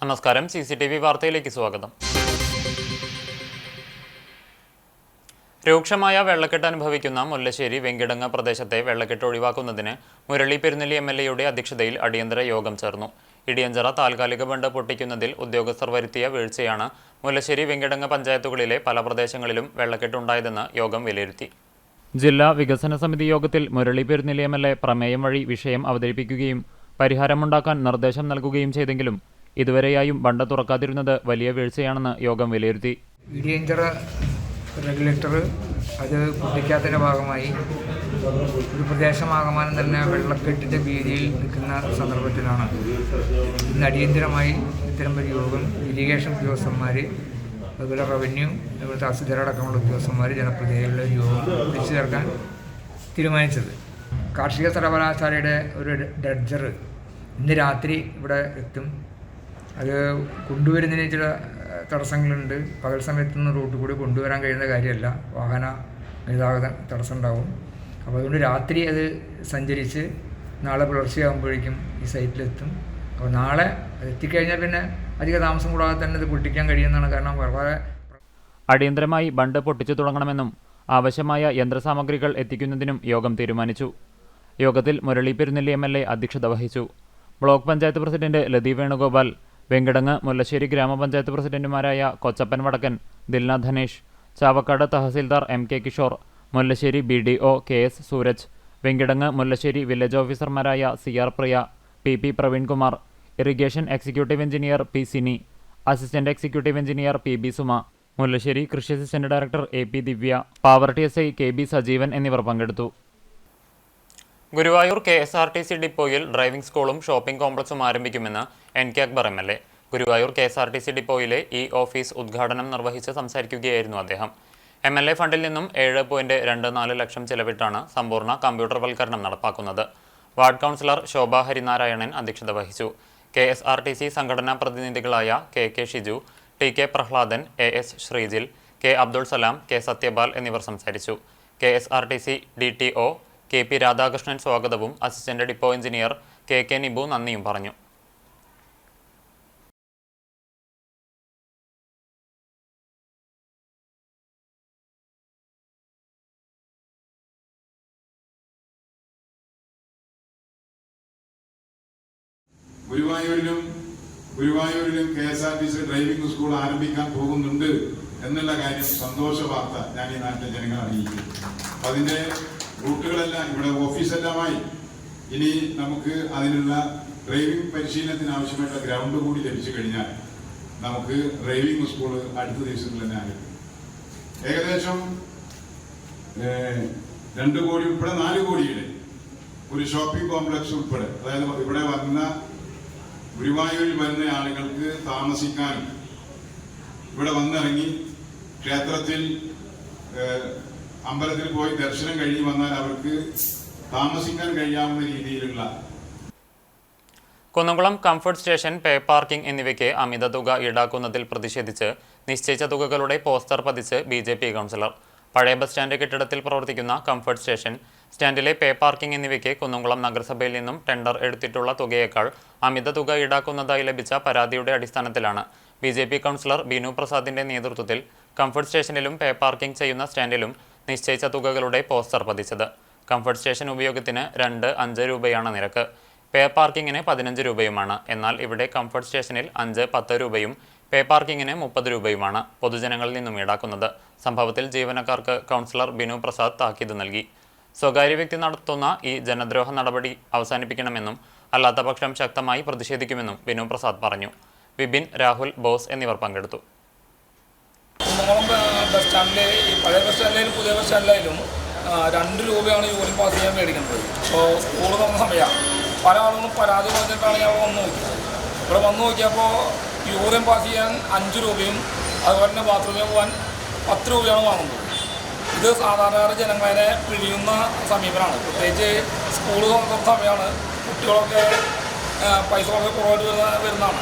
നമസ്കാരം, CCTV വാർത്തയിലേക്ക് സ്വാഗതം. രൂക്ഷമായ വെള്ളക്കെട്ട് അനുഭവിക്കുന്ന മുല്ലശ്ശേരി വെങ്കിടങ്ങ് പ്രദേശത്തെ വെള്ളക്കെട്ട് ഒഴിവാക്കുന്നതിന് മുരളി പെരുന്നെല്ലി MLAയുടെ അധ്യക്ഷതയിൽ അടിയന്തര യോഗം ചേർന്നു. ഇടിയഞ്ചിറ താൽക്കാലിക ബണ്ട് പൊട്ടിക്കുന്നതിൽ ഉദ്യോഗസ്ഥർ വരുത്തിയ വീഴ്ചയാണ് മുല്ലശ്ശേരി വെങ്കിടങ്ങ് പഞ്ചായത്തുകളിലെ പല പ്രദേശങ്ങളിലും വെള്ളക്കെട്ടുണ്ടായതെന്ന് യോഗം വിലയിരുത്തി. ജില്ലാ വികസന സമിതി യോഗത്തിൽ മുരളി പെരുന്നെല്ലി MLA പ്രമേയം വഴി വിഷയം അവതരിപ്പിക്കുകയും പരിഹാരമുണ്ടാക്കാൻ നിർദ്ദേശം നൽകുകയും ചെയ്തെങ്കിലും ഇതുവരെയായും ബണ്ട് തുറക്കാതിരുന്നത് വലിയ വീഴ്ചയാണെന്ന് യോഗം വിലയിരുത്തി. ഇടിയഞ്ചിറ റെഗുലേറ്റർ അത് പൊട്ടിക്കാത്തതിൻ്റെ ഭാഗമായി ഒരു പ്രദേശമാകമാനം തന്നെ വെള്ളക്കെട്ടിൻ്റെ ഭീതിയിൽ നിൽക്കുന്ന സന്ദർഭത്തിലാണ് ഇന്ന് അടിയന്തരമായി ഇത്തരമൊരു യോഗം ഇറിഗേഷൻ ഉദ്യോഗസ്ഥന്മാർ, അതുപോലെ റവന്യൂ, അതുപോലെ തഹസിൽദാരടക്കമുള്ള ഉദ്യോഗസ്ഥന്മാർ, ജനപ്രതിനിധികളുടെ യോഗം വിളിച്ചു ചേർക്കാൻ തീരുമാനിച്ചത്. കാർഷിക സർവകലാശാലയുടെ ഒരു ഡ്രഡ്ജർ ഇന്ന് രാത്രി ഇവിടെ എത്തും. അത് കൊണ്ടുവരുന്നതിന് ചില തടസ്സങ്ങളുണ്ട്. പകൽ സമയത്തൊന്നും റൂട്ട് കൂടി കൊണ്ടുവരാൻ കഴിയുന്ന കാര്യമല്ല, വാഹന ഗതാഗത തടസ്സം ഉണ്ടാവും. അപ്പോൾ അതുകൊണ്ട് രാത്രി അത് സഞ്ചരിച്ച് നാളെ പുലർച്ചെയാകുമ്പോഴേക്കും ഈ സൈറ്റിലെത്തും. അപ്പോൾ നാളെ എത്തിക്കഴിഞ്ഞാൽ പിന്നെ അധിക താമസം കൂടാതെ തന്നെ ഇത് പൊട്ടിക്കാൻ കഴിയുന്നതാണ്. കാരണം വളരെ അടിയന്തരമായി ബണ്ട് പൊട്ടിച്ചു തുടങ്ങണമെന്നും ആവശ്യമായ യന്ത്രസാമഗ്രികൾ എത്തിക്കുന്നതിനും യോഗം തീരുമാനിച്ചു. യോഗത്തിൽ മുരളി പെരുന്നെല്ലി MLA അധ്യക്ഷത വഹിച്ചു. ബ്ലോക്ക് പഞ്ചായത്ത് പ്രസിഡന്റ് ലതി വേണുഗോപാൽ, വെങ്കിടങ്ങ് മുല്ലശ്ശേരി ഗ്രാമപഞ്ചായത്ത് പ്രസിഡന്റുമാരായ Kochappan Vadakkan, Dilna Dhanesh, Chavakkad tahsildar MK Kishore, Mullassery BDO KS Sooraj, Venkitangu Mullassery village ഓഫീസർമാരായ CR Priya, PP Praveenkumar, irrigation executive engineer P Sini, assistant executive engineer PB Suma, Mullassery കൃഷി assistant director AP Divya, Pavaratty SI KB Sajeevan എന്നിവർ പങ്കെടുത്തു. ഗുരുവായൂർ KSRTC ഡിപ്പോയിൽ ഡ്രൈവിംഗ് സ്കൂളും ഷോപ്പിംഗ് കോംപ്ലക്സും ആരംഭിക്കുമെന്ന് NK Akbar MLA. Guruvayur KSRTC ഡിപ്പോയിലെ ഓഫീസ് ഉദ്ഘാടനം നിർവഹിച്ച് സംസാരിക്കുകയായിരുന്നു അദ്ദേഹം. MLA ഫണ്ടിൽ നിന്നും 7.24 ലക്ഷം ചെലവിട്ടാണ് സമ്പൂർണ്ണ കമ്പ്യൂട്ടർവൽക്കരണം നടപ്പാക്കുന്നത്. വാർഡ് കൗൺസിലർ ശോഭ ഹരിനാരായണൻ അധ്യക്ഷത വഹിച്ചു. KSRTC സംഘടനാ പ്രതിനിധികളായ KK Shiju, TK Prahladan, AS Sreejil, K Abdul Salam, K Satyapal എന്നിവർ സംസാരിച്ചു. KSRTC DTO KP രാധാകൃഷ്ണൻ സ്വാഗതവും assistant depot engineer KK Nibu നന്ദിയും പറഞ്ഞു. ഗുരുവായൂരിലും KSRTC ഡ്രൈവിംഗ് സ്കൂൾ ആരംഭിക്കാൻ പോകുന്നുണ്ട് എന്നുള്ള കാര്യം സന്തോഷ വാർത്ത ഞാൻ ഈ നാട്ടിലെ ജനങ്ങൾ അറിയിക്കും. അതിന്റെ റൂട്ടുകളെല്ലാം ഇവിടെ ഓഫീസെല്ലാമായി ഇനി നമുക്ക് അതിനുള്ള ഡ്രൈവിംഗ് പരിശീലനത്തിന് ആവശ്യമായിട്ടുള്ള ഗ്രൗണ്ട് കൂടി ലഭിച്ചു കഴിഞ്ഞാൽ നമുക്ക് ഡ്രൈവിംഗ് സ്കൂൾ അടുത്ത ദിവസങ്ങളിൽ തന്നെ ആരംഭിക്കും. ഏകദേശം 2 കോടി ഉൾപ്പെടെ 4 കോടിയുടെ ഒരു ഷോപ്പിംഗ് കോംപ്ലക്സ് ഉൾപ്പെടെ, അതായത് ഇവിടെ വന്ന ഗുരുവായൂരിൽ വരുന്ന ആളുകൾക്ക് താമസിക്കാനും ഇവിടെ വന്നിറങ്ങി ക്ഷേത്രത്തിൽ അമ്പലത്തിൽ പോയി ദർശനം കഴിഞ്ഞ് വന്നാൽ അവർക്ക് താമസിക്കാൻ കഴിയാവുന്ന രീതിയിലുള്ള. കുന്നംകുളം കംഫർട്ട് സ്റ്റേഷൻ, പേ പാർക്കിംഗ് എന്നിവയ്ക്ക് അമിത തുക ഈടാക്കുന്നതിൽ പ്രതിഷേധിച്ച് നിശ്ചയിച്ച തുകകളുടെ പോസ്റ്റർ പതിച്ച് BJP കൗൺസിലർ. പഴയ ബസ് സ്റ്റാൻഡ് കെട്ടിടത്തിൽ പ്രവർത്തിക്കുന്ന കംഫർട്ട് സ്റ്റേഷൻ, സ്റ്റാൻഡിലെ പേ പാർക്കിംഗ് എന്നിവയ്ക്ക് കുന്നംകുളം നഗരസഭയിൽ നിന്നും ടെൻഡർ എടുത്തിട്ടുള്ള തുകയേക്കാൾ അമിത തുക ഈടാക്കുന്നതായി ലഭിച്ച പരാതിയുടെ അടിസ്ഥാനത്തിലാണ് BJP കൗൺസിലർ ബിനു പ്രസാദിന്റെ നേതൃത്വത്തിൽ കംഫർട്ട് സ്റ്റേഷനിലും പേ പാർക്കിംഗ് ചെയ്യുന്ന സ്റ്റാൻഡിലും നിശ്ചയിച്ച തുകകളുടെ പോസ്റ്റർ പതിച്ചത്. കംഫർട്ട് സ്റ്റേഷൻ ഉപയോഗത്തിന് 2-5 രൂപയാണ് നിരക്ക്. പേ പാർക്കിങ്ങിന് 15 രൂപയുമാണ്. എന്നാൽ ഇവിടെ കംഫർട്ട് സ്റ്റേഷനിൽ 5-10 രൂപയും പേ പാർക്കിങ്ങിന് 30 രൂപയുമാണ് പൊതുജനങ്ങളിൽ നിന്നും ഈടാക്കുന്നത്. സംഭവത്തിൽ ജീവനക്കാർക്ക് കൗൺസിലർ ബിനു പ്രസാദ് താക്കീത് നൽകി. സ്വകാര്യ വ്യക്തി നടത്തുന്ന ഈ ജനദ്രോഹ നടപടി അവസാനിപ്പിക്കണമെന്നും അല്ലാത്തപക്ഷം ശക്തമായി പ്രതിഷേധിക്കുമെന്നും ബിനു പ്രസാദ് പറഞ്ഞു. വിപിൻ, രാഹുൽ, ബോസ് എന്നിവർ പങ്കെടുത്തു. ബസ് സ്റ്റാൻഡിലെ ഈ പഴയ ബസ് സ്റ്റാൻഡിലും പുതിയ ബസ് സ്റ്റാൻഡിലായാലും 2 രൂപയാണ് യൂറിൻ പാസ് ചെയ്യാൻ മേടിക്കുന്നത്. ഇപ്പോൾ സ്കൂൾ തുറന്ന സമയമാണ്. പല ആളുകളും പരാതി പറഞ്ഞിട്ടാണ് ഞാൻ വന്ന് നോക്കിയത്. ഇവിടെ വന്ന് നോക്കിയപ്പോൾ യൂറിൻ പാസ് ചെയ്യാൻ 5 രൂപയും അതുപോലെ തന്നെ ബാത്റൂമിൽ പോകാൻ 10 രൂപയാണ് വാങ്ങുന്നത്. ഇത് സാധാരണ ജനങ്ങളെ പിഴിയുന്ന സമീപനമാണ്. പ്രത്യേകിച്ച് സ്കൂൾ തുറന്ന സമയമാണ്. കുട്ടികളൊക്കെ പൈസ വളരെ കുറവായിട്ട് വരുന്നതാണ്.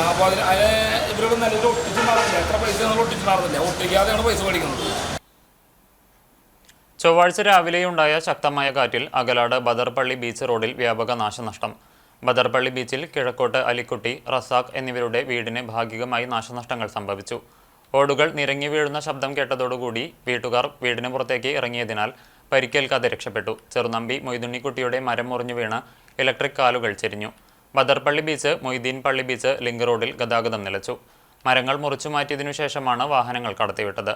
അപ്പോൾ അതിനെ ഇവരോട് നിലവിൽ ഒട്ടിച്ചിട്ടുണ്ടായിരുന്നില്ല. എത്ര പൈസ ഒട്ടിച്ചിട്ടുണ്ടായിരുന്നില്ല. ഒട്ടിക്കാതെയാണ് പൈസ മേടിക്കുന്നത്. ചൊവ്വാഴ്ച രാവിലെയുണ്ടായ ശക്തമായ കാറ്റിൽ അകലാട് ബദർപള്ളി ബീച്ച് റോഡിൽ വ്യാപക നാശനഷ്ടം. ബദർപള്ളി ബീച്ചിൽ കിഴക്കോട്ട് അലിക്കുട്ടി, റസാഖ് എന്നിവരുടെ വീടിന് ഭാഗികമായി നാശനഷ്ടങ്ങൾ സംഭവിച്ചു. ഓടുകൾ നിരങ്ങി വീഴുന്ന ശബ്ദം കേട്ടതോടുകൂടി വീട്ടുകാർ വീടിന് പുറത്തേക്ക് ഇറങ്ങിയതിനാൽ പരിക്കേൽക്കാതെ രക്ഷപ്പെട്ടു. ചെറുനമ്പി മൊയ്തുണ്ണിക്കുട്ടിയുടെ മരം മുറിഞ്ഞു വീണ് ഇലക്ട്രിക് കാലുകൾ ചെരിഞ്ഞു. ബദർപള്ളി ബീച്ച്, മൊയ്തീൻ പള്ളി ബീച്ച് ലിങ്ക് റോഡിൽ ഗതാഗതം നിലച്ചു. മരങ്ങൾ മുറിച്ചു മാറ്റിയതിനു ശേഷമാണ് വാഹനങ്ങൾ കടത്തിവിട്ടത്.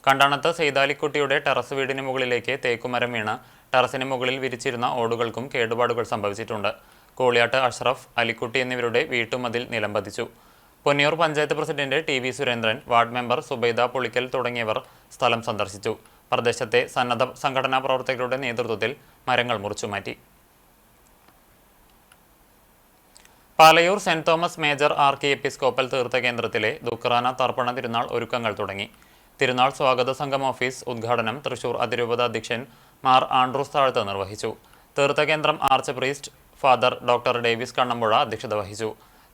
കണ്ടാണത്ത് സെയ്താലിക്കുട്ടിയുടെ ടെറസ് വീടിന് മുകളിലേക്ക് തേക്കുമരം വീണ് ടെറസിന് മുകളിൽ വിരിച്ചിരുന്ന ഓടുകൾക്കും കേടുപാടുകൾ സംഭവിച്ചിട്ടുണ്ട്. കോളിയാട്ട് അഷ്റഫ്, അലിക്കുട്ടി എന്നിവരുടെ വീട്ടുമതിൽ നിലംപതിച്ചു. Ponniyur panchayat president TV Surendran, ward member Subaida Pulikkal തുടങ്ങിയവർ സ്ഥലം സന്ദർശിച്ചു. പ്രദേശത്തെ സന്നദ്ധ സംഘടനാ പ്രവർത്തകരുടെ നേതൃത്വത്തിൽ മരങ്ങൾ മുറിച്ചുമാറ്റി. Palayur saint Thomas major archiepiscopal തീർത്ഥകേന്ദ്രത്തിലെ ദുഃഖറാന തർപ്പണ തിരുനാൾ ഒരുക്കങ്ങൾ തുടങ്ങി. തിരുനാൾ സ്വാഗത സംഘം ഓഫീസ് ഉദ്ഘാടനം തൃശൂർ അതിരൂപത അധ്യക്ഷൻ മാർ ആൻഡ്രൂസ് താഴത്ത് നിർവഹിച്ചു. തീർത്ഥകേന്ദ്രം arch priest father doctor Davis Kannampuzha അധ്യക്ഷത വഹിച്ചു.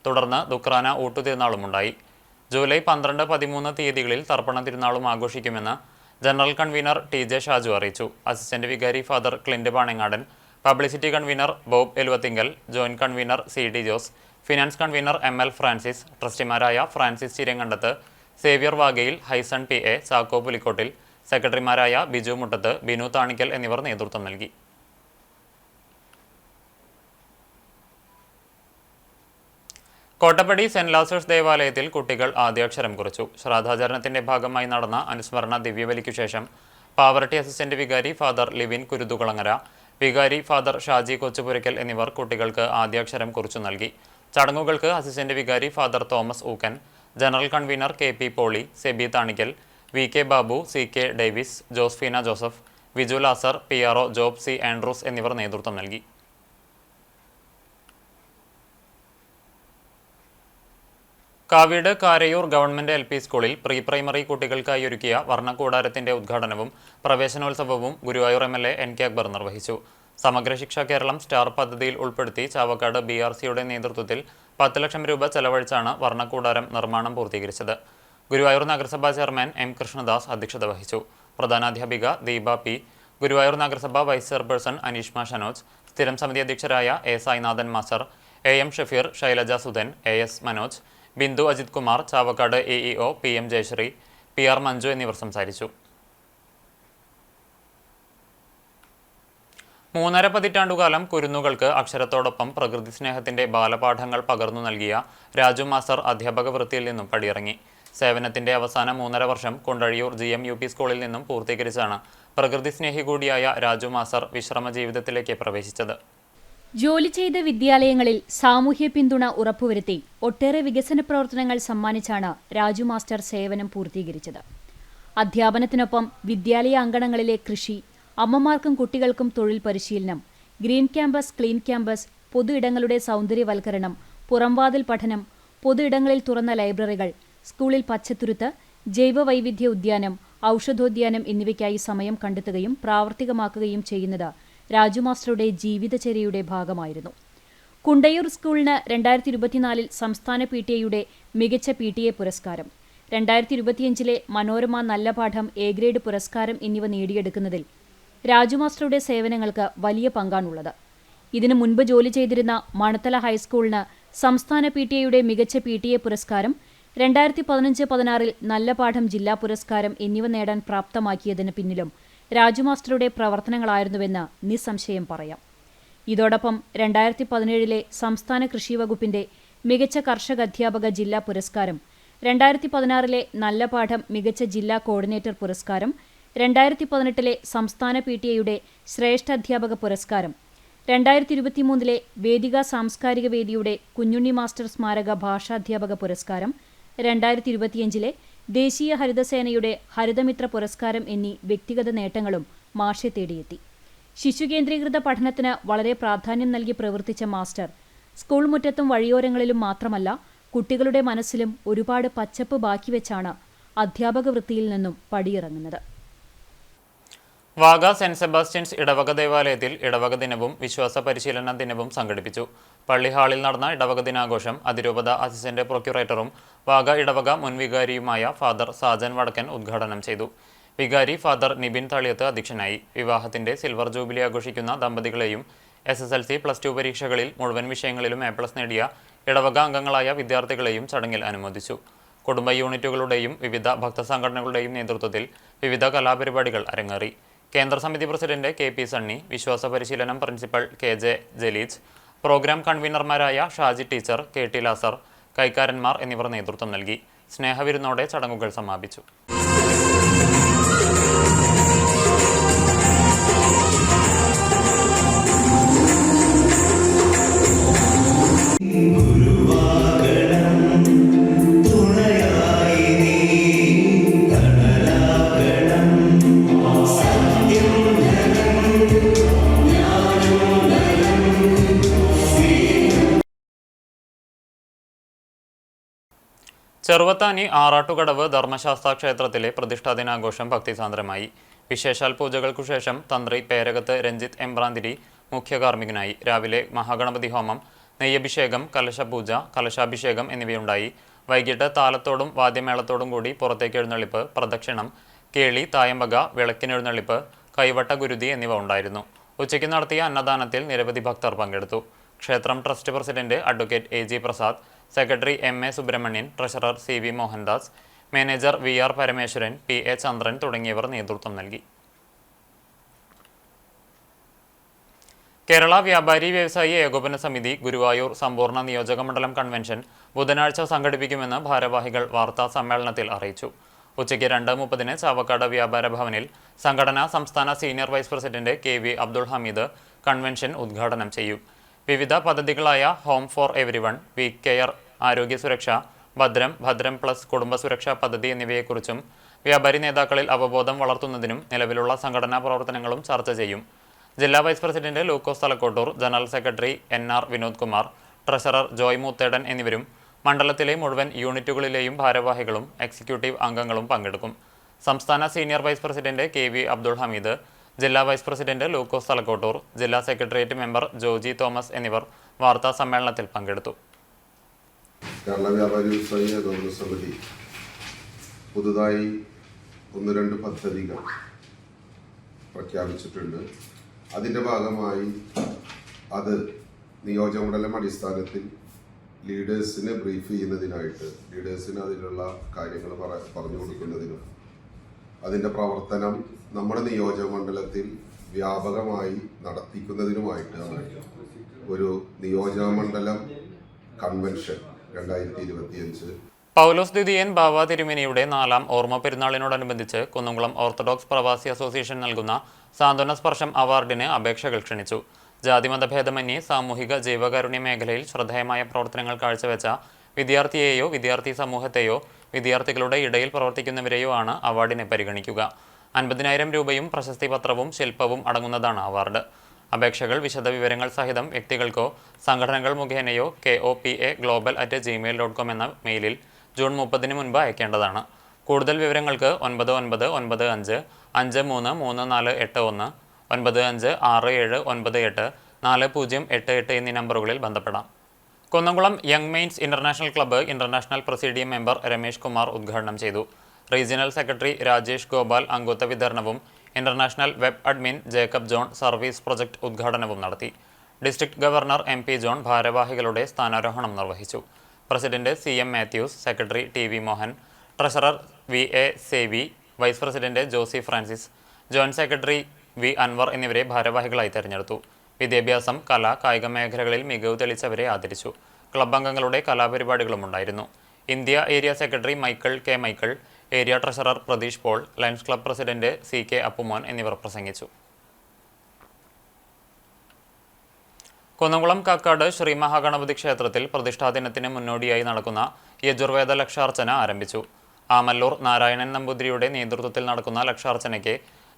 തുടർന്ന് ദുഃഖറാന ഊട്ടുതിരുനാളുമുണ്ടായി. ജൂലൈ 12, 13 തീയതികളിൽ തർപ്പണ തിരുനാളും ആഘോഷിക്കുമെന്ന് ജനറൽ കൺവീനർ TJ ഷാജു അറിയിച്ചു. അസിസ്റ്റന്റ് വികാരി father Clint Panangadan, publicity convener Bob Eluvathingal, joint convener CD Jose, finance convener ML Francis, ട്രസ്റ്റിമാരായ Francis Chirangandath, Xavier Vagayil, Haison PA, Chacko Pulikkottil, സെക്രട്ടറിമാരായ ബിജു മുട്ടത്ത്, ബിനു താണിക്കൽ എന്നിവർ നേതൃത്വം നൽകി. കോട്ടപ്പടി സെന്റ് ലാസേഴ്സ് ദേവാലയത്തിൽ കുട്ടികൾ ആദ്യാക്ഷരം കുറിച്ചു. ശ്രാദ്ധാചരണത്തിന്റെ ഭാഗമായി നടന്ന അനുസ്മരണ ദിവ്യബലിക്കു ശേഷം പാവറട്ടി അസിസ്റ്റന്റ് വികാരി ഫാദർ ലിവിൻ കുരുതുകുളങ്ങര, വികാരി ഫാദർ ഷാജി കൊച്ചുപുരയ്ക്കൽ എന്നിവർ കുട്ടികൾക്ക് ആദ്യാക്ഷരം കുറിച്ചു നൽകി. ചടങ്ങുകൾക്ക് അസിസ്റ്റന്റ് വികാരി father Thomas Ookken, general convener KP Poly, Seby Thanikkal, VK Babu, CK Davis, Josephina Joseph, Viju Lazar, PRO Job C Andrews എന്നിവർ നേതൃത്വം നൽകി. കാവീട് കാരയൂർ ഗവൺമെന്റ് LP സ്കൂളിൽ പ്രീ പ്രൈമറി കുട്ടികൾക്കായി ഒരുക്കിയ വർണ്ണക്കൂടാരത്തിന്റെ ഉദ്ഘാടനവും പ്രവേശനോത്സവവും ഗുരുവായൂർ MLA NK അക്ബർ നിർവഹിച്ചു. സമഗ്ര ശിക്ഷ കേരളം സ്റ്റാർ പദ്ധതിയിൽ ഉൾപ്പെടുത്തി ചാവക്കാട് BRCയുടെ നേതൃത്വത്തിൽ 10 ലക്ഷം രൂപ ചെലവഴിച്ചാണ് വർണ്ണക്കൂടാരം നിർമ്മാണം പൂർത്തീകരിച്ചത്. ഗുരുവായൂർ നഗരസഭാ ചെയർമാൻ M കൃഷ്ണദാസ് അധ്യക്ഷത വഹിച്ചു. പ്രധാനാധ്യാപിക ദീപ P, ഗുരുവായൂർ നഗരസഭ വൈസ് ചെയർപേഴ്സൺ അനീഷ്മ ഷനോജ്, സ്ഥിരം സമിതി അധ്യക്ഷരായ A Sainathan master, AM Shafeer, Shailaja Sudhan, AS Manoj, Bindu Ajith Kumar, Chavakkad AEO PM Jayasree, PR Manju എന്നിവർ സംസാരിച്ചു. 3.5 പതിറ്റാണ്ടുകാലം കുരുന്നുകൾക്ക് അക്ഷരത്തോടൊപ്പം പ്രകൃതി സ്നേഹത്തിന്റെ ബാലപാഠങ്ങൾ പകർന്നു നൽകിയ രാജു മാസ്റ്റർ അധ്യാപക വൃത്തിയിൽ നിന്നും പടിയിറങ്ങി. സേവനത്തിന്റെ അവസാന 3.5 വർഷം കുണ്ടഴിയൂർ GM UP സ്കൂളിൽ നിന്നും പൂർത്തീകരിച്ചാണ് പ്രകൃതി സ്നേഹി കൂടിയായ രാജു മാസ്റ്റർ വിശ്രമ ജീവിതത്തിലേക്ക് പ്രവേശിച്ചത്. ജോലി ചെയ്ത വിദ്യാലയങ്ങളിൽ സാമൂഹ്യ പിന്തുണ ഉറപ്പുവരുത്തി ഒട്ടേറെ വികസന പ്രവർത്തനങ്ങൾ സമ്മാനിച്ചാണ് രാജു മാസ്റ്റർ സേവനം പൂർത്തീകരിച്ചത്. അധ്യാപനത്തിനൊപ്പം വിദ്യാലയ അങ്കണങ്ങളിലെ കൃഷി, അമ്മമാർക്കും കുട്ടികൾക്കും തൊഴിൽ പരിശീലനം, ഗ്രീൻ ക്യാമ്പസ്, ക്ലീൻ ക്യാമ്പസ്, പൊതു ഇടങ്ങളുടെ സൗന്ദര്യവൽക്കരണം, പുറംവാതിൽ പഠനം, പൊതു ഇടങ്ങളിൽ തുറന്ന ലൈബ്രറികൾ, സ്കൂളിൽ പച്ചത്തുരുത്ത്, ജൈവ വൈവിധ്യ ഉദ്യാനം, ഔഷധോദ്യാനം എന്നിവയ്ക്കായി സമയം കണ്ടെത്തുകയും പ്രാവർത്തികമാക്കുകയും ചെയ്യുന്നത് രാജു മാസ്റ്ററുടെ ജീവിതചര്യയുടെ ഭാഗമായിരുന്നു. കുണ്ടയൂർ സ്കൂളിന് 2024 സംസ്ഥാന PTA മികച്ച PTA പുരസ്കാരം, 2025 മനോരമ നല്ല പാഠം A ഗ്രേഡ് പുരസ്കാരം എന്നിവ നേടിയെടുക്കുന്നതിൽ രാജു മാസ്റ്ററുടെ സേവനങ്ങൾക്ക് വലിയ പങ്കാണുള്ളത്. ഇതിനു മുൻപ് ജോലി ചെയ്തിരുന്ന മണത്തല ഹൈസ്കൂളിന് സംസ്ഥാന PTA മികച്ച PTA പുരസ്കാരം, 2015-16 നല്ല പാഠം ജില്ലാ പുരസ്കാരം എന്നിവ നേടാൻ പ്രാപ്തമാക്കിയതിന് പിന്നിലും രാജു മാസ്റ്ററുടെ പ്രവർത്തനങ്ങളായിരുന്നുവെന്ന് നിസ്സംശയം പറയാം. ഇതോടൊപ്പം 2017 സംസ്ഥാന കൃഷി വകുപ്പിന്റെ മികച്ച കർഷക അധ്യാപക ജില്ലാ പുരസ്കാരം, 2016 നല്ല പാഠം മികച്ച ജില്ലാ കോർഡിനേറ്റർ പുരസ്കാരം, 2018 സംസ്ഥാന PTA ശ്രേഷ്ഠ അധ്യാപക പുരസ്കാരം, 2023 വേദിക സാംസ്കാരിക വേദിയുടെ കുഞ്ഞുണ്ണി മാസ്റ്റർ സ്മാരക ഭാഷാധ്യാപക പുരസ്കാരം, 2025 ദേശീയ ഹരിതസേനയുടെ ഹരിതമിത്ര പുരസ്കാരം എന്നീ വ്യക്തിഗത നേട്ടങ്ങളും മാഷെ തേടിയെത്തി. ശിശുകേന്ദ്രീകൃത പഠനത്തിന് വളരെ പ്രാധാന്യം നൽകി പ്രവർത്തിച്ച മാസ്റ്റർ സ്കൂൾ മുറ്റത്തും വഴിയോരങ്ങളിലും മാത്രമല്ല കുട്ടികളുടെ മനസ്സിലും ഒരുപാട് പച്ചപ്പ് ബാക്കിവെച്ചാണ് അധ്യാപക വൃത്തിയിൽ നിന്നും പടിയിറങ്ങുന്നത്. വാഗ സെന്റ് സെബാസ്റ്റ്യൻസ് ഇടവക ദേവാലയത്തിൽ ഇടവക ദിനവും വിശ്വാസ പരിശീലന ദിനവും സംഘടിപ്പിച്ചു. പള്ളി ഹാളിൽ നടന്ന ഇടവക ദിനാഘോഷം അതിരൂപത അസിസ്റ്റന്റ് പ്രൊക്യൂറേറ്ററും വാഗ ഇടവക മുൻ വികാരിയുമായ ഫാദർ സാജൻ വടക്കൻ ഉദ്ഘാടനം ചെയ്തു. വികാരി ഫാദർ നിബിൻ തളിയത്ത് അധ്യക്ഷനായി. വിവാഹത്തിന്റെ സിൽവർ ജൂബിലി ആഘോഷിക്കുന്ന ദമ്പതികളെയും SSLC, +2 പരീക്ഷകളിൽ മുഴുവൻ വിഷയങ്ങളിലും A+ നേടിയ ഇടവക അംഗങ്ങളായ വിദ്യാർത്ഥികളെയും ചടങ്ങിൽ അനുമോദിച്ചു. കുടുംബ യൂണിറ്റുകളുടെയും വിവിധ ഭക്തസംഘടനകളുടെയും നേതൃത്വത്തിൽ വിവിധ കലാപരിപാടികൾ അരങ്ങേറി. കേന്ദ്ര സമിതി പ്രസിഡന്റ് KP സണ്ണി, വിശ്വാസ പരിശീലനം പ്രിൻസിപ്പൽ KJ ജലീജ്, പ്രോഗ്രാം കൺവീനർമാരായ ഷാജി ടീച്ചർ, KT ലാസർ, കൈക്കാരന്മാർ എന്നിവർ നേതൃത്വം നൽകി. സ്നേഹവിരുന്നോടെ ചടങ്ങുകൾ സമാപിച്ചു. ചെറുവത്താനി ആറാട്ടുകടവ് ധർമ്മശാസ്ത്ര ക്ഷേത്രത്തിലെ പ്രതിഷ്ഠാദിനാഘോഷം ഭക്തിസാന്ദ്രമായി. വിശേഷാൽ പൂജകൾക്കു ശേഷം തന്ത്രി പേരകത്ത് രഞ്ജിത്ത് എമ്പ്രാന്തിരി മുഖ്യ കാർമ്മികനായി. രാവിലെ മഹാഗണപതി ഹോമം, നെയ്യഭിഷേകം, കലശപൂജ, കലശാഭിഷേകം എന്നിവയുണ്ടായി. വൈകിട്ട് താലത്തോടും വാദ്യമേളത്തോടും കൂടി പുറത്തേക്ക് എഴുന്നള്ളിപ്പ്, പ്രദക്ഷിണം, കേളി, തായമ്പക, വിളക്കിനെഴുന്നള്ളിപ്പ്, കൈവട്ട ഗുരുതി എന്നിവ ഉണ്ടായിരുന്നു. ഉച്ചയ്ക്ക് നടത്തിയ അന്നദാനത്തിൽ നിരവധി ഭക്തർ പങ്കെടുത്തു. ക്ഷേത്രം trust president advocate AG Prasad, secretary MA Subramanian, treasurer CV Mohandas, manager VR Parameswaran, PA Chandran തുടങ്ങിയവർ നേതൃത്വം നൽകി. കേരള വ്യാപാരി വ്യവസായി ഏകോപന സമിതി ഗുരുവായൂർ സമ്പൂർണ്ണ നിയോജക മണ്ഡലം കൺവെൻഷൻ ബുധനാഴ്ച സംഘടിപ്പിക്കുമെന്ന് ഭാരവാഹികൾ വാർത്താ സമ്മേളനത്തിൽ അറിയിച്ചു. ഉച്ചയ്ക്ക് 2:30 ചാവക്കാട് വ്യാപാര ഭവനിൽ സംഘടനാ സംസ്ഥാന senior vice president KV Abdul Hameed convention ഉദ്ഘാടനം ചെയ്യും. വിവിധ പദ്ധതികളായ home for everyone, week care, ആരോഗ്യ സുരക്ഷ, ഭദ്രം പ്ലസ് കുടുംബ സുരക്ഷാ പദ്ധതി എന്നിവയെക്കുറിച്ചും വ്യാപാരി നേതാക്കളിൽ അവബോധം വളർത്തുന്നതിനും നിലവിലുള്ള സംഘടനാ പ്രവർത്തനങ്ങളും ചർച്ച ചെയ്യും. ജില്ലാ vice president Lukose Thalakkottur, general secretary NR Vinod Kumar, treasurer Joy Moothedan എന്നിവരും മണ്ഡലത്തിലെ മുഴുവൻ യൂണിറ്റുകളിലെയും ഭാരവാഹികളും എക്സിക്യൂട്ടീവ് അംഗങ്ങളും പങ്കെടുക്കും. സംസ്ഥാന senior vice president KV Abdul Hameed, ജില്ലാ വൈസ് പ്രസിഡന്റ് ലൂക്കോസ് തലക്കോട്ടൂർ, ജില്ലാ സെക്രട്ടേറിയറ്റ് മെമ്പർ ജോജി തോമസ് എന്നിവർ വാർത്താ സമ്മേളനത്തിൽ പങ്കെടുത്തു. കേരള വ്യാപാരി വ്യവസായി ഏകോപന സമിതി പുതുതായി 1-2 പദ്ധതികൾ പ്രഖ്യാപിച്ചിട്ടുണ്ട്. അതിൻ്റെ ഭാഗമായി അത് നിയോജകമണ്ഡലം അടിസ്ഥാനത്തിൽ ലീഡേഴ്സിനെ ബ്രീഫ് ചെയ്യുന്നതിനായിട്ട്, ലീഡേഴ്സിന് അതിലുള്ള കാര്യങ്ങൾ പറഞ്ഞു കൊടുക്കുന്നതിനും അതിൻ്റെ പ്രവർത്തനം നമ്മുടെ നിയോജകമണ്ഡലത്തിൽ വ്യാപകമായി നടത്തിക്കുന്നതിനുമായിട്ടാണ് ഒരു നിയോജകമണ്ഡലം കൺവെൻഷൻ 2025. പൗലോസ് ദ്വിതീയൻ ബാവ തിരുമേനിയുടെ 4ാം ഓർമ്മ പെരുന്നാളിനോടനുബന്ധിച്ച് കുന്നംകുളം ഓർത്തഡോക്സ് പ്രവാസി അസോസിയേഷൻ നൽകുന്ന സാന്ത്വന സ്പർശം അവാർഡിന് അപേക്ഷകൾ ക്ഷണിച്ചു. ജാതിമതഭേദമന്യേ സാമൂഹിക ജീവകാരുണ്യ മേഖലയിൽ ശ്രദ്ധേയമായ പ്രവർത്തനങ്ങൾ കാഴ്ചവെച്ച വിദ്യാർത്ഥിയെയോ വിദ്യാർത്ഥി സമൂഹത്തെയോ വിദ്യാർത്ഥികളുടെ ഇടയിൽ പ്രവർത്തിക്കുന്നവരെയോ ആണ് അവാർഡിനെ പരിഗണിക്കുക. 50,000 രൂപയും പ്രശസ്തി പത്രവും ശില്പവും അടങ്ങുന്നതാണ് അവാർഡ്. അപേക്ഷകൾ വിശദവിവരങ്ങൾ സഹിതം വ്യക്തികൾക്കോ സംഘടനകൾ മുഖേനയോ kopa@gmail.com എന്ന മെയിലിൽ ജൂൺ 30 മുൻപ് അയക്കേണ്ടതാണ്. കൂടുതൽ വിവരങ്ങൾക്ക് 9995 533481, 956798 4088 എന്നീ നമ്പറുകളിൽ ബന്ധപ്പെടാം. Kunnamkulam young minds international club international presidium member Ramesh Kumar ഉദ്ഘാടനം ചെയ്തു. റീജിയണൽ സെക്രട്ടറി രാജേഷ് ഗോപാൽ അംഗത്വ വിതരണവും international web admin Jacob John service project ഉദ്ഘാടനവും നടത്തി. ഡിസ്ട്രിക്ട് ഗവർണർ MP ജോൺ ഭാരവാഹികളുടെ സ്ഥാനാരോഹണം നിർവഹിച്ചു. President CM Mathews, secretary TV Mohan, treasurer VA Sevy, vice president Josy Francis, joint secretary V Anwar എന്നിവരെ ഭാരവാഹികളായി തെരഞ്ഞെടുത്തു. വിദ്യാഭ്യാസം, കല, കായിക മേഖലകളിൽ മികവ് തെളിയിച്ചവരെ ആദരിച്ചു. ക്ലബ് അംഗങ്ങളുടെ കലാപരിപാടികളും ഉണ്ടായിരുന്നു. India area secretary Michael K Michael, area treasurer Pratheesh Paul, lions club president CK Appumon എന്നിവർ പ്രസംഗിച്ചു. കുന്നംകുളം കാക്കാട് ശ്രീ മഹാഗണപതി ക്ഷേത്രത്തിൽ പ്രതിഷ്ഠാദിനത്തിന് മുന്നോടിയായി നടക്കുന്ന യജുർവേദ ലക്ഷാർച്ചന ആരംഭിച്ചു. ആമല്ലൂർ നാരായണൻ നമ്പൂതിരിയുടെ നേതൃത്വത്തിൽ നടക്കുന്ന ലക്ഷാർച്ചനയ്ക്ക്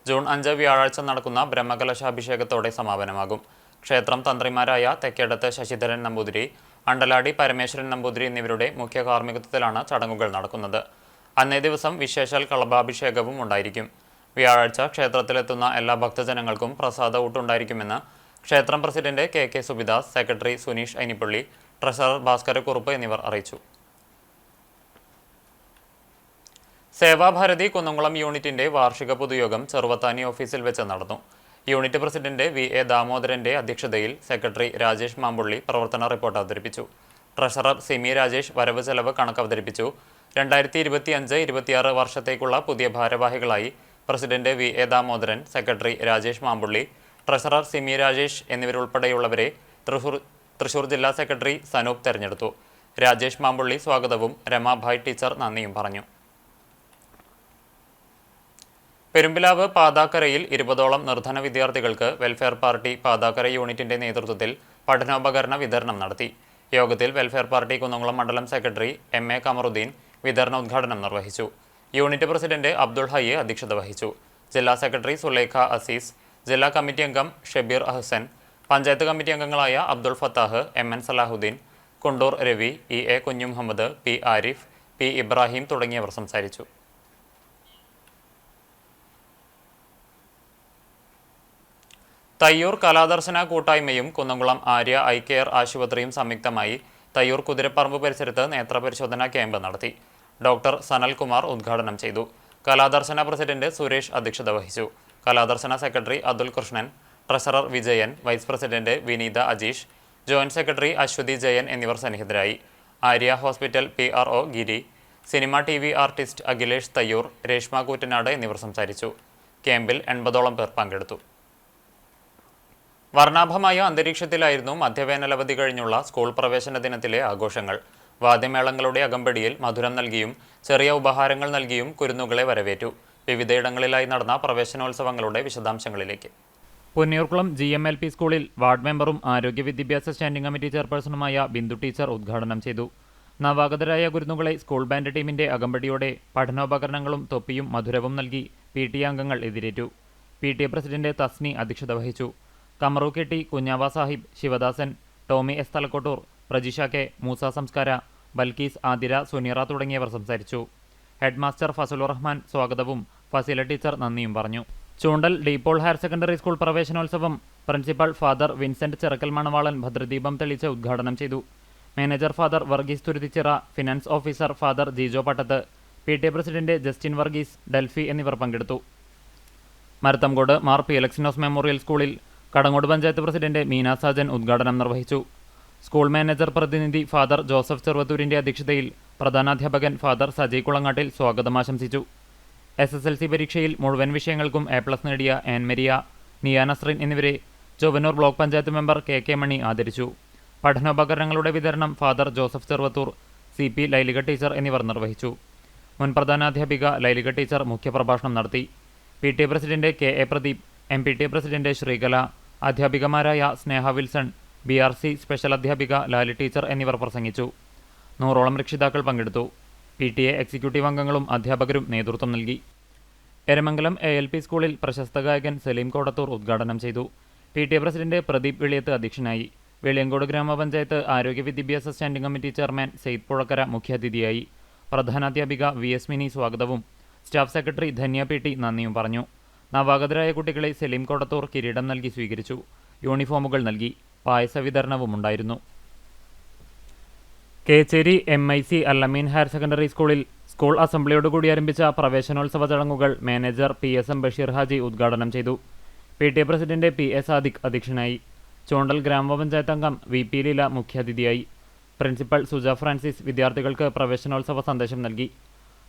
ജൂൺ 5 വ്യാഴാഴ്ച നടക്കുന്ന ബ്രഹ്മകലശാഭിഷേകത്തോടെ സമാപനമാകും. ക്ഷേത്രം തന്ത്രിമാരായ തെക്കേടത്ത് ശശിധരൻ നമ്പൂതിരി, അണ്ടലാടി പരമേശ്വരൻ നമ്പൂതിരി എന്നിവരുടെ മുഖ്യ കാർമ്മികത്വത്തിലാണ് ചടങ്ങുകൾ നടക്കുന്നത്. അന്നേ ദിവസം വിശേഷാൽ കളഭാഭിഷേകവും ഉണ്ടായിരിക്കും. വ്യാഴാഴ്ച ക്ഷേത്രത്തിലെത്തുന്ന എല്ലാ ഭക്തജനങ്ങൾക്കും പ്രസാദ ഊട്ടുണ്ടായിരിക്കുമെന്ന് ക്ഷേത്രം president KK Subidas, secretary Suneesh Ainippally, treasurer Bhaskarakurup എന്നിവർ അറിയിച്ചു. സേവാഭാരതി കുന്നംകുളം യൂണിറ്റിന്റെ വാർഷിക പൊതുയോഗം ചെറുവത്താനി ഓഫീസിൽ വെച്ച് നടന്നു. യൂണിറ്റ് പ്രസിഡന്റ് VA ദാമോദരന്റെ അധ്യക്ഷതയിൽ സെക്രട്ടറി രാജേഷ് മാമ്പുള്ളി പ്രവർത്തന റിപ്പോർട്ട് അവതരിപ്പിച്ചു. ട്രഷറർ സിമി രാജേഷ് വരവ് ചെലവ് കണക്ക് അവതരിപ്പിച്ചു. 2025-26 വർഷത്തേക്കുള്ള പുതിയ ഭാരവാഹികളായി president VA Damodaran, secretary Rajesh Mampully, treasurer Simi Rajesh എന്നിവരുൾപ്പെടെയുള്ളവരെ തൃശൂർ ജില്ലാ സെക്രട്ടറി സനൂപ് തെരഞ്ഞെടുത്തു. രാജേഷ് മാമ്പുള്ളി സ്വാഗതവും രമാഭായ് ടീച്ചർ നന്ദിയും പറഞ്ഞു. പെരുമ്പിലാവ് പാതാക്കരയിൽ 20ഓളം നിർധന വിദ്യാർത്ഥികൾക്ക് വെൽഫെയർ പാർട്ടി പാതാക്കര യൂണിറ്റിന്റെ നേതൃത്വത്തിൽ പഠനോപകരണ വിതരണം നടത്തി. യോഗത്തിൽ വെൽഫെയർ പാർട്ടി കുന്നംകുളം മണ്ഡലം സെക്രട്ടറി MA കമറുദ്ദീൻ വിതരണോദ്ഘാടനം നിർവഹിച്ചു. യൂണിറ്റ് പ്രസിഡന്റ് അബ്ദുൾ ഹയ്യ് അധ്യക്ഷത വഹിച്ചു. ജില്ലാ സെക്രട്ടറി സുലൈഖ അസീസ്, ജില്ലാ കമ്മിറ്റി അംഗം ഷബീർ അഹ്സൻ, പഞ്ചായത്ത് കമ്മിറ്റി അംഗങ്ങളായ Abdul Fattah, MN Salahuddin, Kundoor Ravi, EA Kunjumuhammad, P Arif, P Ibrahim തുടങ്ങിയവർ സംസാരിച്ചു. തയ്യൂർ കലാദർശന കൂട്ടായ്മയും കുന്നംകുളം ആര്യ ഐ കെയർ ആശുപത്രിയും സംയുക്തമായി തയ്യൂർ കുതിരപ്പറമ്പ് പരിസരത്ത് നേത്രപരിശോധനാ ക്യാമ്പ് നടത്തി. ഡോക്ടർ സനൽകുമാർ ഉദ്ഘാടനം ചെയ്തു. കലാദർശന പ്രസിഡന്റ് സുരേഷ് അധ്യക്ഷത വഹിച്ചു. Kaladarshana secretary Athul Krishnan, treasurer Vijayan, vice president Vineetha Ajeesh, joint secretary Aswathi Jayan എന്നിവർ സന്നിഹിതരായി. Arya hospital PRO Giri, cinema TV artist Akhilesh Thayyur, Reshma Koottanad എന്നിവർ സംസാരിച്ചു. ക്യാമ്പിൽ 80ഓളം പേർ പങ്കെടുത്തു. വർണ്ണാഭമായ അന്തരീക്ഷത്തിലായിരുന്നു മധ്യവേനലവധി കഴിഞ്ഞുള്ള സ്കൂൾ പ്രവേശന ദിനത്തിലെ ആഘോഷങ്ങൾ. വാദ്യമേളങ്ങളുടെ അകമ്പടിയിൽ മധുരം നൽകിയും ചെറിയ ഉപഹാരങ്ങൾ നൽകിയും കുരുന്നുകളെ വരവേറ്റു. വിവിധയിടങ്ങളിലായി നടന്ന പ്രവേശനോത്സവങ്ങളുടെ വിശദാംശങ്ങളിലേക്ക്. പൊന്നിയൂർക്കുളം GMLP സ്കൂളിൽ വാർഡ് മെമ്പറും ആരോഗ്യ വിദ്യാഭ്യാസ സ്റ്റാൻഡിംഗ് കമ്മിറ്റി ചെയർപേഴ്സണുമായ ബിന്ദു ടീച്ചർ ഉദ്ഘാടനം ചെയ്തു. നവാഗതരായ കുരുന്നുകളെ സ്കൂൾ ബാൻഡ് ടീമിന്റെ അകമ്പടിയോടെ പഠനോപകരണങ്ങളും തൊപ്പിയും മധുരവും നൽകി PTA അംഗങ്ങൾ എതിരേറ്റു. PTA പ്രസിഡന്റ് തസ്നി അധ്യക്ഷത വഹിച്ചു. കമറു KT, കുഞ്ഞാവ സാഹിബ്, ശിവദാസൻ, ടോമി S തലക്കോട്ടൂർ, പ്രജിഷ K, മൂസ സംസ്കാര, ബൽക്കീസ്, ആതിര, സുനീറ തുടങ്ങിയവർ സംസാരിച്ചു. ഹെഡ് മാസ്റ്റർ ഫസലുർ റഹ്മാൻ സ്വാഗതവും ഫസീല ടീച്ചർ നന്ദിയും പറഞ്ഞു. Choondal De Paul higher secondary school പ്രവേശനോത്സവം principal father Vincent Chirakkal Manavalan ഭദ്രദീപം തെളിച്ച് ഉദ്ഘാടനം ചെയ്തു. Manager father Varghese Thuruthichira, finance officer father Jijo Pattath, PTA president Justin Varghese, Delphy എന്നിവർ പങ്കെടുത്തു. മരത്തംകോട് മാർ P. എലക്സിനോസ് മെമ്മോറിയൽ സ്കൂളിൽ കടങ്ങോട് പഞ്ചായത്ത് പ്രസിഡന്റ് മീന സാജൻ ഉദ്ഘാടനം നിർവഹിച്ചു. സ്കൂൾ മാനേജർ പ്രതിനിധി ഫാദർ ജോസഫ് ചെറുവത്തൂരിന്റെ അധ്യക്ഷതയിൽ പ്രധാനാധ്യാപകൻ ഫാദർ സജയ് കുളങ്ങാട്ടിൽ സ്വാഗതം ആശംസിച്ചു. SSLC പരീക്ഷയിൽ മുഴുവൻ വിഷയങ്ങൾക്കും A+ നേടിയ ആൻമരിയ, നിയ നസ്രീൻ എന്നിവരെ Chowwannur block panchayat member KK Mani ആദരിച്ചു. പഠനോപകരണങ്ങളുടെ വിതരണം father Joseph Cheruvathur, CP Lailika teacher എന്നിവർ നിർവഹിച്ചു. മുൻ പ്രധാനാധ്യാപിക ലൈലിക ടീച്ചർ മുഖ്യപ്രഭാഷണം നടത്തി. PTA president KA Pradeep, MPTA president Sreekala, അധ്യാപികമാരായ സ്നേഹ വിൽസൺ, BRC സ്പെഷ്യൽ അധ്യാപിക ലാലി ടീച്ചർ എന്നിവർ പ്രസംഗിച്ചു. 100ഓളം രക്ഷിതാക്കൾ പങ്കെടുത്തു. PTA എക്സിക്യൂട്ടീവ് അംഗങ്ങളും അധ്യാപകരും നേതൃത്വം നൽകി. എരമംഗലം ALP സ്കൂളിൽ പ്രശസ്ത ഗായകൻ സലീം കോടത്തൂർ ഉദ്ഘാടനം ചെയ്തു. PTA പ്രസിഡന്റ് പ്രദീപ് വെളിയത്ത് അധ്യക്ഷനായി. വെളിയങ്കോട് ഗ്രാമപഞ്ചായത്ത് ആരോഗ്യ വിദ്യാഭ്യാസ standing committee chairman Syed Puzhakkara മുഖ്യാതിഥിയായി. പ്രധാനാധ്യാപിക VS മിനി സ്വാഗതവും സ്റ്റാഫ് സെക്രട്ടറി ധന്യ PT നന്ദിയും പറഞ്ഞു. നവാഗതരായ കുട്ടികളെ സലീം കോടത്തൂർ കിരീടം നൽകി സ്വീകരിച്ചു. യൂണിഫോമുകൾ നൽകി. പായസ വിതരണവുമുണ്ടായിരുന്നു. Kecheri MIC Allameen higher secondary സ്കൂളിൽ സ്കൂൾ അസംബ്ലിയോടുകൂടി ആരംഭിച്ച പ്രവേശനോത്സവ ചടങ്ങുകൾ മാനേജർ PSM ബഷീർ ഹാജി ഉദ്ഘാടനം ചെയ്തു. PTA പ്രസിഡന്റ് PA സാദിഖ് അധ്യക്ഷനായി. ചൂണ്ടൽ ഗ്രാമപഞ്ചായത്ത് അംഗം VP ലീല മുഖ്യാതിഥിയായി. പ്രിൻസിപ്പൽ സുജ ഫ്രാൻസിസ് വിദ്യാർത്ഥികൾക്ക് പ്രവേശനോത്സവ സന്ദേശം നൽകി.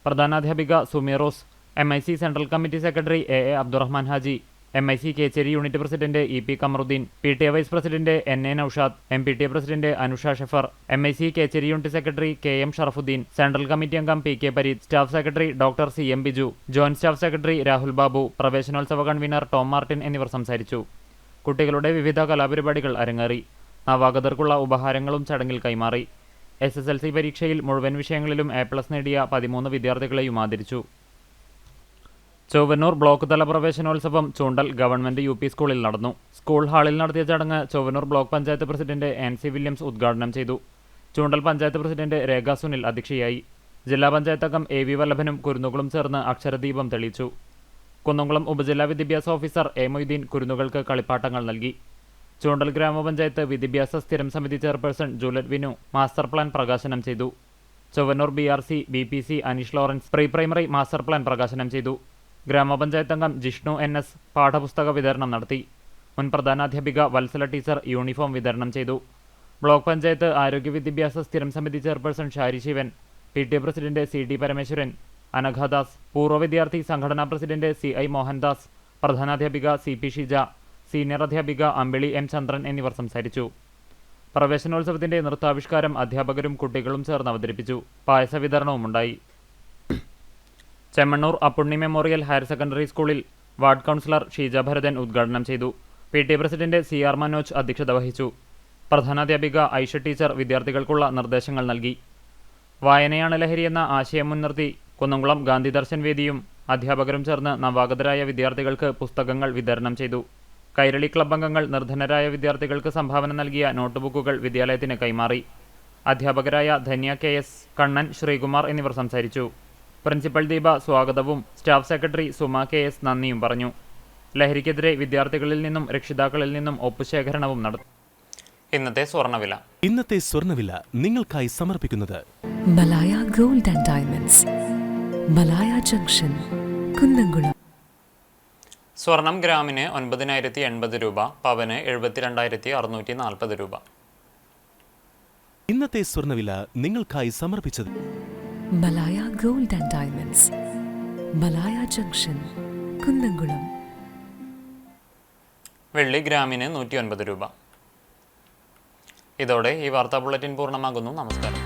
പ്രധാനാധ്യാപിക Sumeeros, MIC central committee secretary AA Abdurahman Haji, MIC Kecheri unit president EP Kamaruddeen, PTA vice president NA Noushad, MPTA president Anusha Shefar, MIC Kecheri unit secretary KM Sharafuddeen, central committee അംഗം PK Pareeth, staff secretary doctor CM Biju, joint staff secretary Rahul Babu, പ്രവേശനോത്സവ convener Tom Martin എന്നിവർ സംസാരിച്ചു. കുട്ടികളുടെ വിവിധ കലാപരിപാടികൾ അരങ്ങേറി. നവാഗതർക്കുള്ള ഉപഹാരങ്ങളും ചടങ്ങിൽ കൈമാറി. SSLC പരീക്ഷയിൽ മുഴുവൻ വിഷയങ്ങളിലും A+ നേടിയ 13 വിദ്യാർത്ഥികളെയും ആദരിച്ചു. ചൊവ്വന്നൂർ ബ്ലോക്ക് തല പ്രവേശനോത്സവം ചൂണ്ടൽ ഗവൺമെന്റ് UP സ്കൂളിൽ നടന്നു. സ്കൂൾ ഹാളിൽ നടത്തിയ ചടങ്ങ് Chowwannur block panchayat president NC Williams ഉദ്ഘാടനം ചെയ്തു. ചൂണ്ടൽ പഞ്ചായത്ത് പ്രസിഡന്റ് രേഖ സുനിൽ അധ്യക്ഷയായി. ജില്ലാ പഞ്ചായത്ത് അംഗം AV വല്ലഭനും കുരുന്നുകളും ചേർന്ന് അക്ഷരദീപം തെളിയിച്ചു. കുന്നംകുളം ഉപജില്ലാ വിദ്യാഭ്യാസ ഓഫീസർ A മൊയ്തീൻ കുരുന്നുകൾക്ക് കളിപ്പാട്ടങ്ങൾ നൽകി. ചൂണ്ടൽ ഗ്രാമപഞ്ചായത്ത് വിദ്യാഭ്യാസ സ്ഥിരം സമിതി chairperson Juliet Vinu master plan പ്രകാശനം ചെയ്തു. Chowwannur BRC BPC Aneesh Lawrence pre primary master plan പ്രകാശനം ചെയ്തു. ഗ്രാമപഞ്ചായത്ത് അംഗം ജിഷ്ണു NS പാഠപുസ്തക വിതരണം നടത്തി. മുൻ പ്രധാനാധ്യാപിക വത്സല ടീച്ചർ യൂണിഫോം വിതരണം ചെയ്തു. ബ്ലോക്ക് പഞ്ചായത്ത് ആരോഗ്യ വിദ്യാഭ്യാസ സ്ഥിരം സമിതി chairperson Shari Sivan, PTA president CT Parameswaran, Anaghadas, പൂർവ്വ വിദ്യാർത്ഥി സംഘടനാ പ്രസിഡന്റ് CI മോഹൻദാസ്, പ്രധാനാധ്യാപിക CP ഷീജ, സീനിയർ അധ്യാപിക അമ്പിളി M ചന്ദ്രൻ എന്നിവർ സംസാരിച്ചു. പ്രവേശനോത്സവത്തിന്റെ നൃത്താവിഷ്കാരം അധ്യാപകരും കുട്ടികളും ചേർന്ന് അവതരിപ്പിച്ചു. പായസ വിതരണവുമുണ്ടായി. Chemmannur Appunni memorial higher secondary സ്കൂളിൽ വാർഡ് കൗൺസിലർ ഷീജ ഭരതൻ ഉദ്ഘാടനം ചെയ്തു. PTA പ്രസിഡന്റ് CR മനോജ് അധ്യക്ഷത വഹിച്ചു. പ്രധാനാധ്യാപിക ഐഷ ടീച്ചർ വിദ്യാർത്ഥികൾക്കുള്ള നിർദ്ദേശങ്ങൾ നൽകി. വായനയാണ് ലഹരിയെന്ന ആശയം മുൻനിർത്തി കുന്നംകുളം ഗാന്ധി ദർശൻ വേദിയും അധ്യാപകരും ചേർന്ന് നവാഗതരായ വിദ്യാർത്ഥികൾക്ക് പുസ്തകങ്ങൾ വിതരണം ചെയ്തു. കൈരളി ക്ലബ് അംഗങ്ങൾ നിർധനരായ വിദ്യാർത്ഥികൾക്ക് സംഭാവന നൽകിയ നോട്ട്ബുക്കുകൾ വിദ്യാലയത്തിന് കൈമാറി. അധ്യാപകരായ ധന്യ KS, കണ്ണൻ, ശ്രീകുമാർ എന്നിവർ സംസാരിച്ചു. പ്രിൻസിപ്പൽ ദീപ സ്വാഗതവും സ്റ്റാഫ് സെക്രട്ടറി സുമ KS നന്ദിയും പറഞ്ഞു. ലഹരിക്കെതിരെ വിദ്യാർത്ഥികളിൽ നിന്നും രക്ഷിതാക്കളിൽ നിന്നും ഒപ്പുശേഖരണവും നടത്തി. ഇന്നത്തെ സ്വർണ്ണവില നിങ്ങൾക്കായി സമർപ്പിക്കുന്നത് Malaya gold and diamonds, Malaya junction, Kunnamkulam. സ്വർണം ഗ്രാമിന് 9,080 രൂപ, പവന് 72,640 രൂപ. ഇന്നത്തെ സ്വർണ്ണവില നിങ്ങൾക്കായി സമർപ്പിച്ചത് Malaya gold and diamonds, Malaya junction, Kunnamkulam. വെള്ളി ഗ്രാമിന് 109 രൂപ. ഇതോടെ ഈ വാർത്താ ബുള്ളറ്റിൻ പൂർണ്ണമാകുന്നു. നമസ്കാരം.